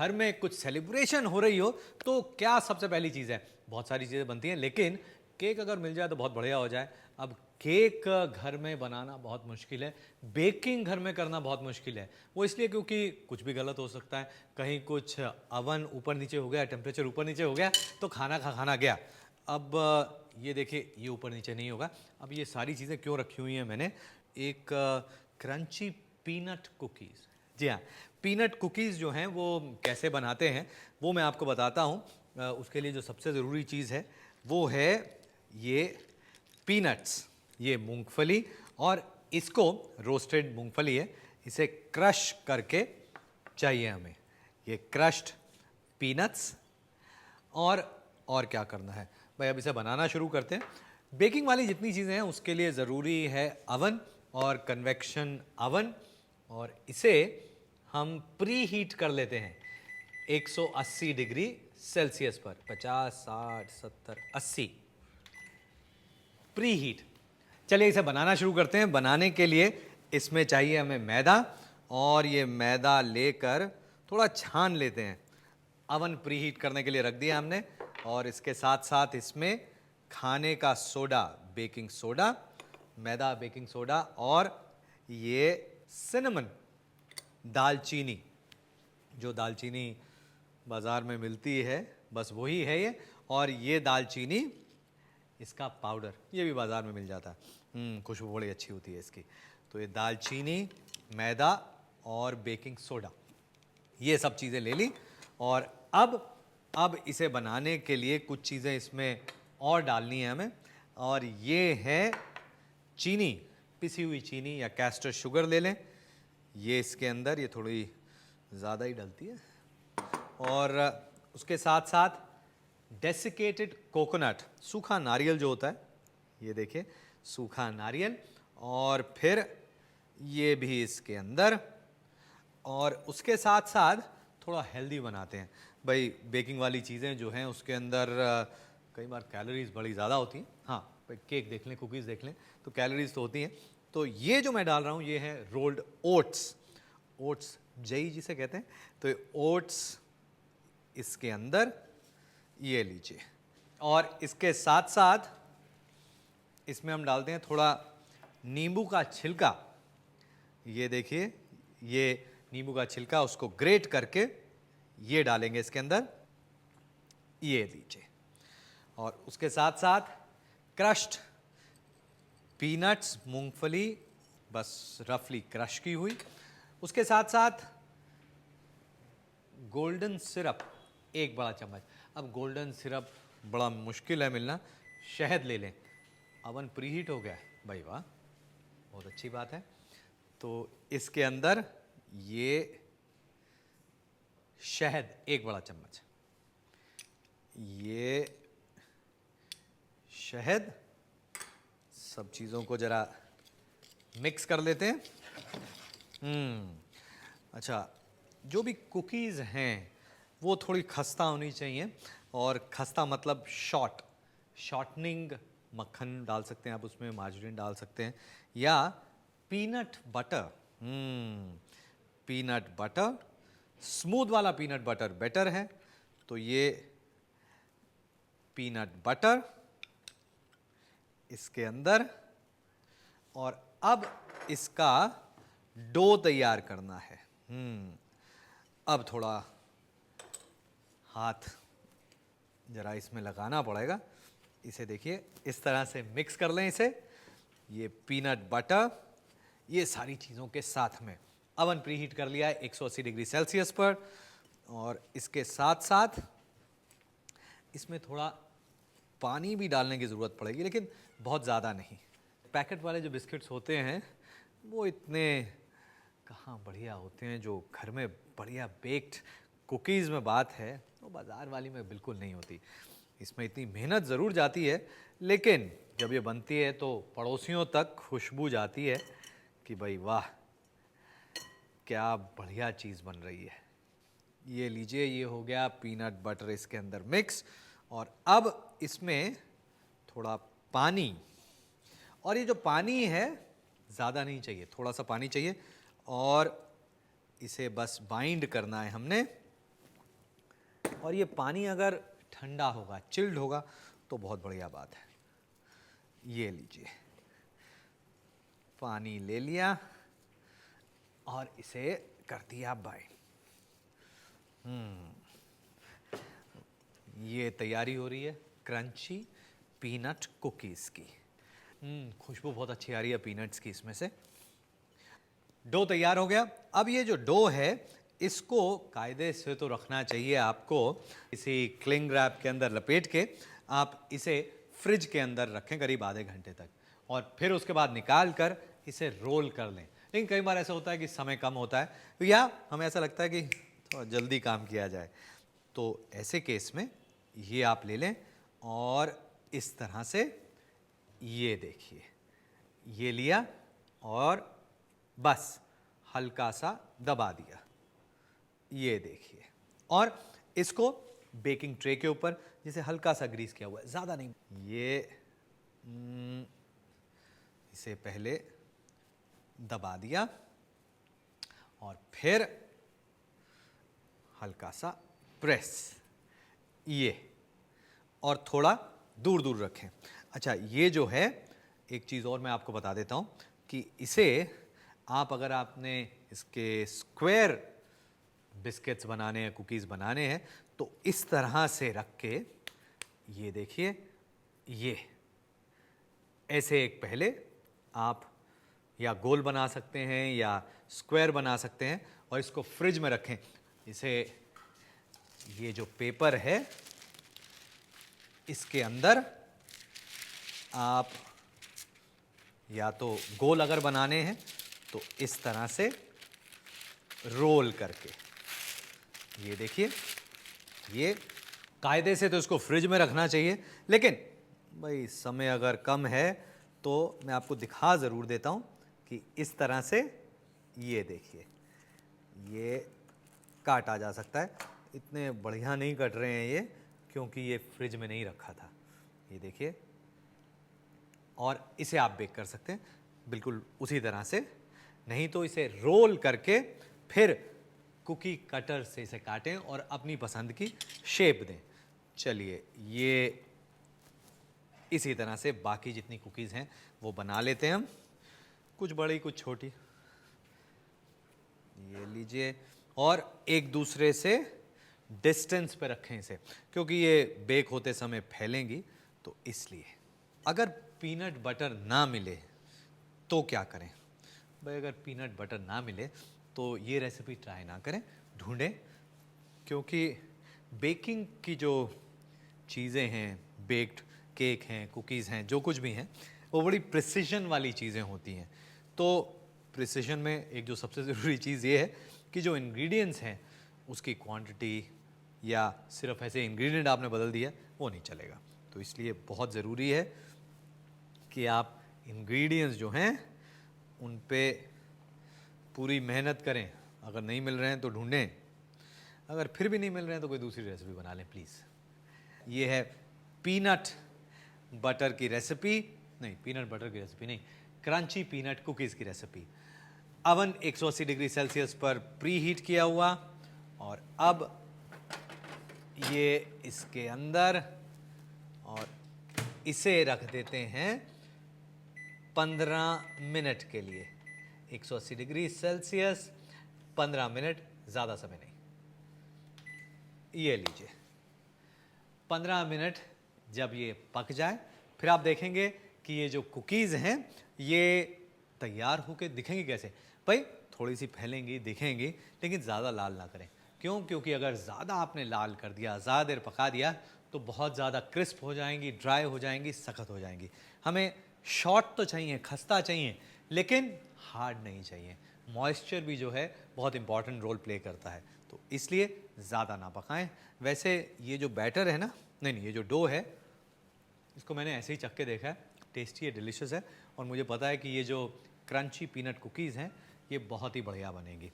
घर में कुछ सेलिब्रेशन हो रही हो तो क्या सबसे पहली चीज़ है? बहुत सारी चीज़ें बनती हैं, लेकिन केक अगर मिल जाए तो बहुत बढ़िया हो जाए। अब केक घर में बनाना बहुत मुश्किल है, बेकिंग घर में करना बहुत मुश्किल है। वो इसलिए क्योंकि कुछ भी गलत हो सकता है, कहीं कुछ अवन ऊपर नीचे हो गया, टेम्परेचर ऊपर नीचे हो गया तो खाना खाना गया। अब ये देखिए, ये ऊपर नीचे नहीं होगा। अब ये सारी चीज़ें क्यों रखी हुई हैं मैंने? एक क्रंची पीनट कुकीज़, जी हाँ, पीनट कुकीज़ जो हैं वो कैसे बनाते हैं वो मैं आपको बताता हूँ। उसके लिए जो सबसे ज़रूरी चीज़ है वो है ये पीनट्स, ये मूंगफली, और इसको रोस्टेड मूंगफली है, इसे क्रश करके चाहिए हमें, ये क्रश्ड पीनट्स। और क्या करना है भाई, अब इसे बनाना शुरू करते हैं। बेकिंग वाली जितनी चीज़ें हैं उसके लिए ज़रूरी है अवन और कन्वेक्शन अवन, और इसे हम प्री हीट कर लेते हैं 180 डिग्री सेल्सियस पर, 50, 60, 70, 80 प्री हीट। चलिए इसे बनाना शुरू करते हैं। बनाने के लिए इसमें चाहिए हमें मैदा, और ये मैदा लेकर थोड़ा छान लेते हैं। अवन प्री हीट करने के लिए रख दिया हमने, और इसके साथ साथ इसमें खाने का सोडा, बेकिंग सोडा, मैदा, बेकिंग सोडा, और ये सिनेमन, दालचीनी, जो दालचीनी बाज़ार में मिलती है बस वही है ये, और ये दालचीनी, इसका पाउडर, ये भी बाज़ार में मिल जाता है। खुशबू बड़ी अच्छी होती है इसकी। तो ये दालचीनी, मैदा और बेकिंग सोडा, ये सब चीज़ें ले ली। और अब इसे बनाने के लिए कुछ चीज़ें इसमें और डालनी है हमें, और ये है चीनी, पिसी हुई चीनी या कैस्टर शुगर ले लें। ये इसके अंदर, ये थोड़ी ज़्यादा ही डलती है। और उसके साथ साथ डेसिकेटेड कोकोनट, सूखा नारियल जो होता है, ये देखिए सूखा नारियल, और फिर ये भी इसके अंदर। और उसके साथ साथ थोड़ा हेल्दी बनाते हैं भाई, बेकिंग वाली चीज़ें जो हैं उसके अंदर कई बार कैलोरीज बड़ी ज़्यादा होती हैं। हाँ, केक देख लें, कुकीज़ देख लें, तो कैलोरीज तो होती हैं। तो ये जो मैं डाल रहा हूँ ये है रोल्ड ओट्स, ओट्स जई जिसे कहते हैं। तो ओट्स इसके अंदर, ये लीजिए। और इसके साथ साथ इसमें हम डालते हैं थोड़ा नींबू का छिलका। ये देखिए, ये नींबू का छिलका, उसको ग्रेट करके ये डालेंगे इसके अंदर, ये लीजिए। और उसके साथ साथ क्रश्ड पीनट्स, मूंगफली, बस रफली क्रश की हुई। उसके साथ साथ गोल्डन सिरप, एक बड़ा चम्मच। अब गोल्डन सिरप बड़ा मुश्किल है मिलना, शहद ले लें। अवन प्रीहीट हो गया है भाई, वाह, बहुत अच्छी बात है। तो इसके अंदर ये शहद, एक बड़ा चम्मच, ये शहद, सब चीज़ों को ज़रा मिक्स कर लेते हैं। अच्छा, जो भी कुकीज़ हैं वो थोड़ी खस्ता होनी चाहिए, और खस्ता मतलब शॉर्टनिंग मक्खन डाल सकते हैं आप उसमें, मार्जरीन डाल सकते हैं, या peanut butter. Peanut butter, smooth वाला पीनट बटर बेटर है। तो ये पीनट बटर इसके अंदर, और अब इसका डो तैयार करना है। अब थोड़ा हाथ जरा इसमें लगाना पड़ेगा। इसे देखिए, इस तरह से मिक्स कर लें इसे, ये पीनट बटर, ये सारी चीज़ों के साथ में। अवन प्रीहीट कर लिया है 180 डिग्री सेल्सियस पर, और इसके साथ साथ इसमें थोड़ा पानी भी डालने की ज़रूरत पड़ेगी, लेकिन बहुत ज़्यादा नहीं। पैकेट वाले जो बिस्किट्स होते हैं वो इतने कहाँ बढ़िया होते हैं, जो घर में बढ़िया बेक्ड कुकीज़ में बात है वो बाज़ार वाली में बिल्कुल नहीं होती। इसमें इतनी मेहनत ज़रूर जाती है, लेकिन जब ये बनती है तो पड़ोसियों तक खुशबू जाती है कि भाई वाह, क्या बढ़िया चीज़ बन रही है। ये लीजिए, ये हो गया पीनट बटर इसके अंदर मिक्स। और अब इसमें थोड़ा पानी, और ये जो पानी है ज़्यादा नहीं चाहिए, थोड़ा सा पानी चाहिए, और इसे बस बाइंड करना है हमने और ये पानी अगर ठंडा होगा, चिल्ड होगा, तो बहुत बढ़िया बात है। ये लीजिए, पानी ले लिया और इसे कर दिया बॉईल। ये तैयारी हो रही है क्रंची पीनट कुकीज़ की। खुशबू बहुत अच्छी आ रही है पीनट्स की इसमें से। डो तैयार हो गया। अब ये जो डो है इसको कायदे से तो रखना चाहिए आपको। इसी क्लिंग रैप के अंदर लपेट के आप इसे फ्रिज के अंदर रखें करीब आधे घंटे तक, और फिर उसके बाद निकाल कर इसे रोल कर लें। लेकिन कई बार ऐसा होता है कि समय कम होता है या हमें ऐसा लगता है कि थोड़ा जल्दी काम किया जाए, तो ऐसे केस में ये आप ले लें और इस तरह से, ये देखिए, ये लिया और बस हल्का सा दबा दिया, ये देखिए, और इसको बेकिंग ट्रे के ऊपर जिसे हल्का सा ग्रीस किया हुआ है, ज़्यादा नहीं, ये इसे पहले दबा दिया और फिर हल्का सा प्रेस, ये, और थोड़ा दूर दूर रखें। अच्छा, ये जो है, एक चीज़ और मैं आपको बता देता हूँ कि इसे आप अगर आपने इसके स्क्वायर बिस्किट्स बनाने हैं, कुकीज़ बनाने हैं, तो इस तरह से रख के, ये देखिए, ये ऐसे एक पहले आप या गोल बना सकते हैं या स्क्वायर बना सकते हैं और इसको फ्रिज में रखें। इसे, ये जो पेपर है इसके अंदर आप या तो गोल अगर बनाने हैं तो इस तरह से रोल करके, ये देखिए, ये कायदे से तो इसको फ्रिज में रखना चाहिए, लेकिन भाई समय अगर कम है तो मैं आपको दिखा ज़रूर देता हूँ कि इस तरह से, ये देखिए, ये काटा जा सकता है। इतने बढ़िया नहीं कट रहे हैं ये, क्योंकि ये फ्रिज में नहीं रखा था, ये देखिए, और इसे आप बेक कर सकते हैं बिल्कुल उसी तरह से। नहीं तो इसे रोल करके फिर कुकी कटर से इसे काटें और अपनी पसंद की शेप दें। चलिए, ये इसी तरह से बाकी जितनी कुकीज़ हैं वो बना लेते हैं हम, कुछ बड़ी कुछ छोटी, ये लीजिए, और एक दूसरे से डिस्टेंस पे रखें इसे, क्योंकि ये बेक होते समय फैलेंगी, तो इसलिए। अगर पीनट बटर ना मिले तो क्या करें? भाई, अगर पीनट बटर ना मिले तो ये रेसिपी ट्राई ना करें, ढूंढें, क्योंकि बेकिंग की जो चीज़ें हैं, बेक्ड केक हैं, कुकीज़ हैं, जो कुछ भी हैं, वो बड़ी प्रिसिशन वाली चीज़ें होती हैं। तो प्रिसिशन में एक जो सबसे ज़रूरी चीज़ ये है कि जो इंग्रेडिएंट्स हैं उसकी क्वांटिटी या सिर्फ ऐसे इंग्रेडिएंट आपने बदल दिया, वो नहीं चलेगा। तो इसलिए बहुत ज़रूरी है कि आप इंग्रेडिएंट्स जो हैं उन पे पूरी मेहनत करें। अगर नहीं मिल रहे हैं तो ढूंढें, अगर फिर भी नहीं मिल रहे हैं तो कोई दूसरी रेसिपी बना लें प्लीज़। ये है पीनट बटर की रेसिपी, नहीं, पीनट बटर की रेसिपी नहीं, क्रंची पीनट कुकीज़ की रेसिपी। अवन 180 डिग्री सेल्सियस पर प्री हीट किया हुआ, और अब ये इसके अंदर, और इसे रख देते हैं 15 मिनट के लिए। 180 डिग्री सेल्सियस, 15 मिनट, ज़्यादा समय नहीं। ये लीजिए, 15 मिनट जब ये पक जाए, फिर आप देखेंगे कि ये जो कुकीज़ हैं ये तैयार होके दिखेंगी कैसे। भाई, थोड़ी सी फैलेंगी, दिखेंगी, लेकिन ज़्यादा लाल ना करें। क्यों? क्योंकि अगर ज़्यादा आपने लाल कर दिया, ज़्यादा देर पका दिया, तो बहुत ज़्यादा क्रिस्प हो जाएंगी, ड्राई हो जाएंगी, सख्त हो जाएंगी। हमें शॉर्ट तो चाहिए, खस्ता चाहिए, लेकिन हार्ड नहीं चाहिए। मॉइस्चर भी जो है बहुत इंपॉर्टेंट रोल प्ले करता है, तो इसलिए ज़्यादा ना पकाएं। वैसे ये जो बैटर है ना, नहीं, ये जो डो है, इसको मैंने ऐसे ही चख के देखा है, टेस्टी है, डिलीशियस है, और मुझे पता है कि ये जो क्रंची पीनट कुकीज़ हैं ये बहुत ही बढ़िया बनेंगी।